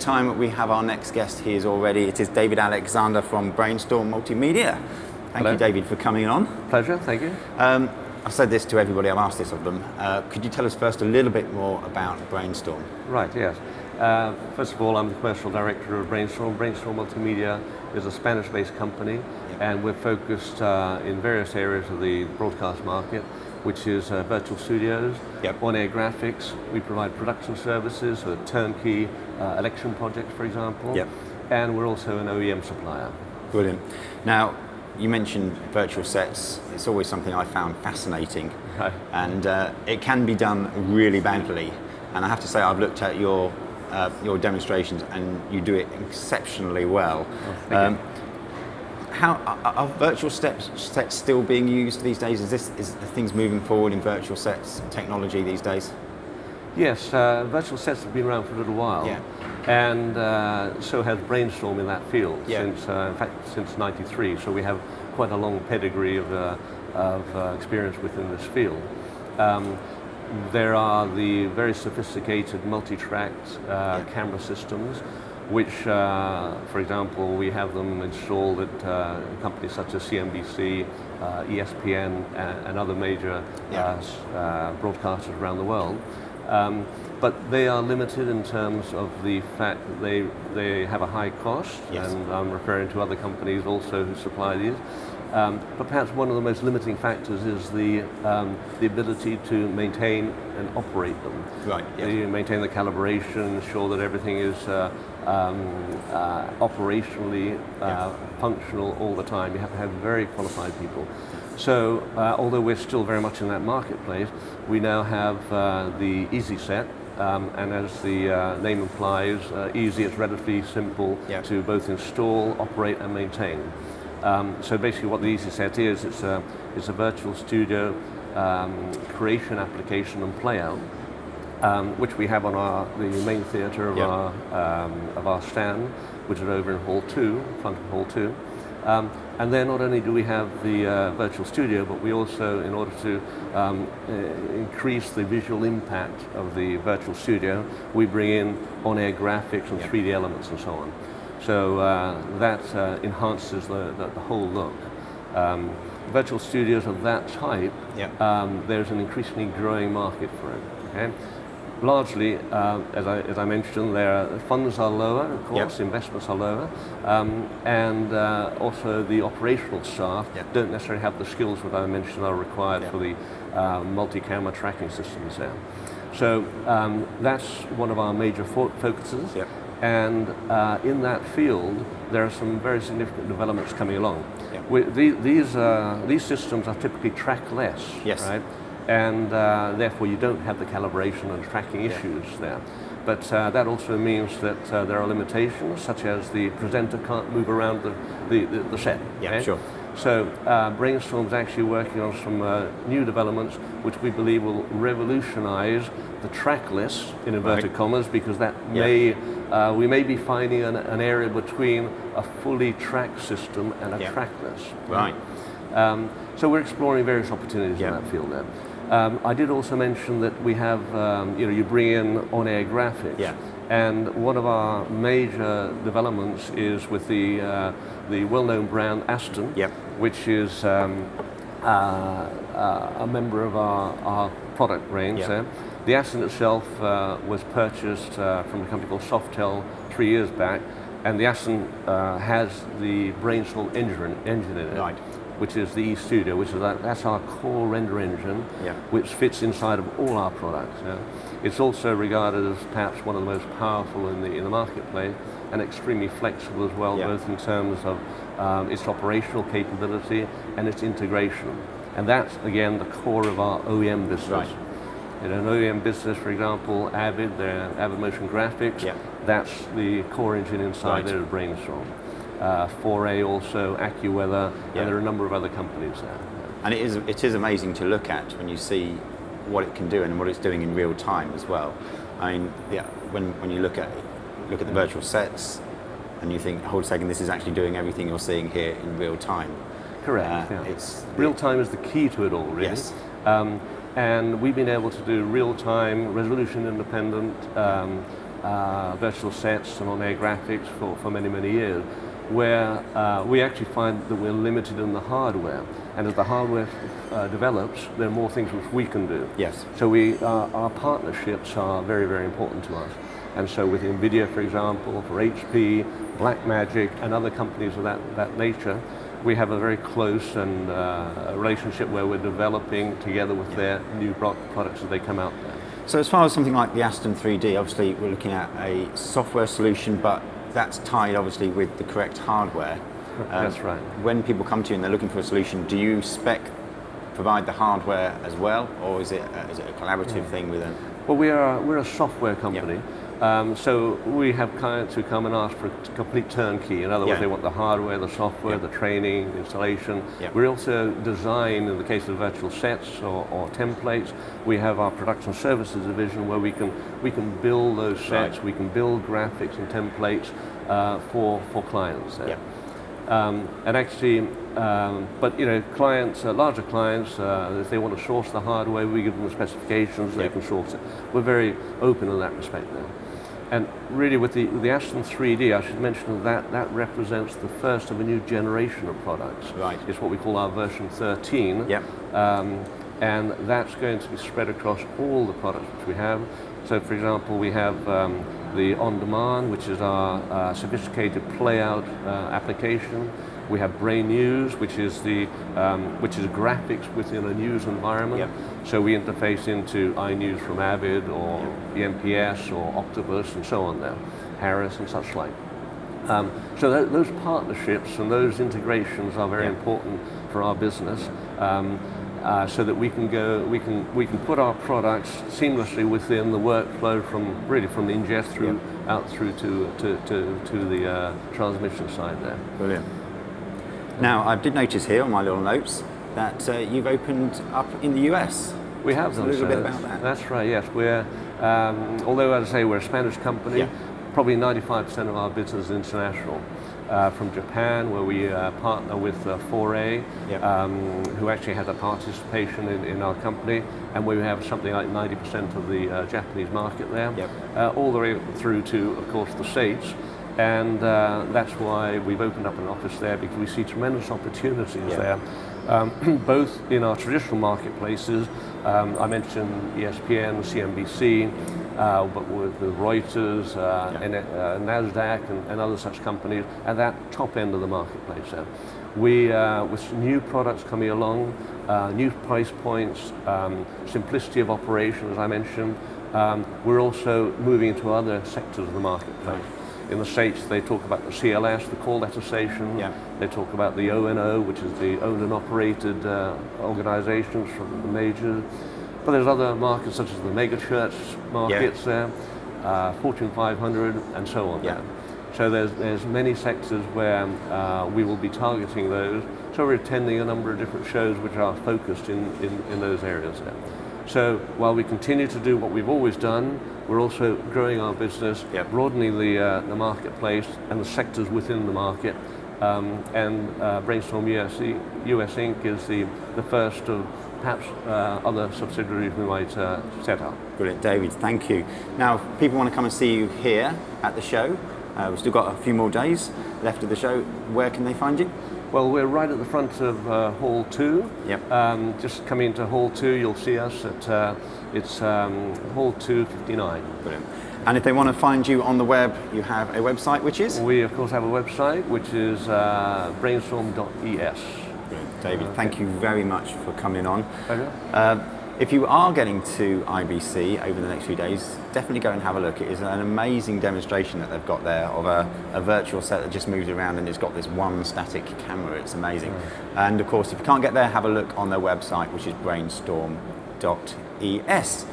Time we have our next guest here already. It is David Alexander from Brainstorm Multimedia. Thank Hello. you, David, for coming on. Pleasure, thank you. I've said this to everybody, I've asked this of them. Could you tell us first a little bit more about Brainstorm? Right, yes. First of all, I'm the commercial director of Brainstorm. Brainstorm Multimedia is a Spanish-based company, and we're focused in various areas of the broadcast market, which is virtual studios, on-air graphics. We provide production services, so turnkey election projects, for example, and we're also an OEM supplier. Brilliant. Now, you mentioned virtual sets. It's always something I found fascinating, and it can be done really badly. And I have to say, I've looked at your demonstrations, and you do it exceptionally well. Thank you. How are virtual sets still being used these days? Is things moving forward in virtual sets technology these days? Yes, virtual sets have been around for a little while, and so has Brainstorm in that field since, in fact, since '93. So we have quite a long pedigree of experience within this field. There are the very sophisticated multi-tracked camera systems, which, for example, we have them installed at companies such as CNBC, ESPN, and other major broadcasters around the world. But they are limited in terms of the fact that they have a high cost, and I'm referring to other companies also who supply these. But perhaps one of the most limiting factors is the ability to maintain and operate them. You maintain the calibration, ensure that everything is operationally functional all the time. You have to have very qualified people. So, although we're still very much in that marketplace, we now have the Easy Set, and as the name implies, easy, it's relatively simple to both install, operate, and maintain. So basically what the Easy Set is, it's a virtual studio creation application and playout, which we have on the main theatre of our stand, which is over in Hall 2, front of Hall 2. And then not only do we have the virtual studio, but we also, in order to increase the visual impact of the virtual studio, we bring in on-air graphics and 3D elements and so on. So that enhances the whole look. Virtual studios of that type, there's an increasingly growing market for it. Okay? Largely, as I mentioned, funds are lower, of course, investments are lower, and also the operational staff don't necessarily have the skills that I mentioned are required for the multi-camera tracking systems there. So that's one of our major focuses. And in that field, there are some very significant developments coming along. These systems are typically trackless, right? And therefore you don't have the calibration and tracking issues there. But that also means that there are limitations, such as the presenter can't move around the set. So Brainstorm's actually working on some new developments which we believe will revolutionize the trackless, in inverted commas, because that we may be finding an area between a fully tracked system and a trackless. So we're exploring various opportunities in that field there. I did also mention that we have, you bring in on-air graphics. And one of our major developments is with the well-known brand Aston, which is a member of our product range there. The Aston itself was purchased from a company called Softel 3 years back, and the Aston has the Brainstorm engine in it. Which is the eStudio, which is that's our core render engine, which fits inside of all our products. It's also regarded as perhaps one of the most powerful in the marketplace, and extremely flexible as well, both in terms of its operational capability and its integration. And that's again the core of our OEM business. In an OEM business, for example, Avid Motion Graphics, that's the core engine inside there of Brainstorm. 4A also, AccuWeather, and there are a number of other companies there. And it is amazing to look at when you see what it can do and what it's doing in real time as well. I mean, when you look at the virtual sets, and you think, hold a second, this is actually doing everything you're seeing here in real time. Correct. It's real time is the key to it all, really. And we've been able to do real time, resolution independent virtual sets and on-air graphics for many, many years, where we actually find that we're limited in the hardware. And as the hardware develops, there are more things which we can do. Yes. So our partnerships are very, very important to us. And so with NVIDIA, for example, for HP, Blackmagic, and other companies of that nature, we have a very close and relationship where we're developing together with their new products as they come out there. So as far as something like the Aston 3D, obviously we're looking at a software solution, but that's tied obviously with the correct hardware. That's right. When people come to you and they're looking for a solution, do you provide the hardware as well, or is it a collaborative thing with them? Well, we're a software company. Yep. So we have clients who come and ask for a complete turnkey. In other words, they want the hardware, the software, the training, the installation. Yep. We also design, in the case of virtual sets or templates, we have our production services division where we can build those sets, we can build graphics and templates for clients. Yep. And actually, but clients, larger clients, if they want to source the hardware, we give them the specifications, they can source it. We're very open in that respect now. And really with the Aston 3D, I should mention that represents the first of a new generation of products. Right. It's what we call our version 13. Yep. And that's going to be spread across all the products which we have. So for example, we have the on-demand, which is our sophisticated playout application. We have Brain News, which is graphics within a news environment. Yep. So we interface into iNews from Avid or the MPS or Octopus and so on there, Harris and such like. So those partnerships and those integrations are very important for our business. So that we can put our products seamlessly within the workflow from the ingest through out through to the transmission side there. Brilliant. Now I did notice here on my little notes that you've opened up in the US. We have done a little bit about that. That's right. Yes, we're although as I say we're a Spanish company, probably 95% of our business is international. From Japan, where we partner with Foray, who actually has a participation in our company, and we have something like 90% of the Japanese market there, all the way through to, of course, the States. And that's why we've opened up an office there, because we see tremendous opportunities there, both in our traditional marketplaces. I mentioned ESPN, CNBC, but with Reuters, NASDAQ, and other such companies at that top end of the marketplace. We, with new products coming along, new price points, simplicity of operation, as I mentioned, we're also moving into other sectors of the marketplace. In the States, they talk about the CLS, the call letter station. They talk about the O&O, which is the owned and operated organizations from the majors. But there's other markets such as the mega church markets there, Fortune 500, and so on. So there's many sectors where we will be targeting those. So we're attending a number of different shows which are focused in those areas there. So while we continue to do what we've always done, we're also growing our business, broadening the marketplace and the sectors within the market. And Brainstorm US Inc. is the first of perhaps other subsidiaries we might set up. Brilliant, David, thank you. Now, if people want to come and see you here at the show, we've still got a few more days left of the show. Where can they find you? Well, we're right at the front of Hall 2. Just come into Hall 2, you'll see us at it's Hall 259. Brilliant. And if they want to find you on the web, you have a website, which is? We, of course, have a website, which is brainstorm.es. Brilliant. David, thank you very much for coming on. Pleasure. If you are getting to IBC over the next few days, definitely go and have a look. It is an amazing demonstration that they've got there of a virtual set that just moves around, and it's got this one static camera. It's amazing. And of course, if you can't get there, have a look on their website, which is brainstorm.es.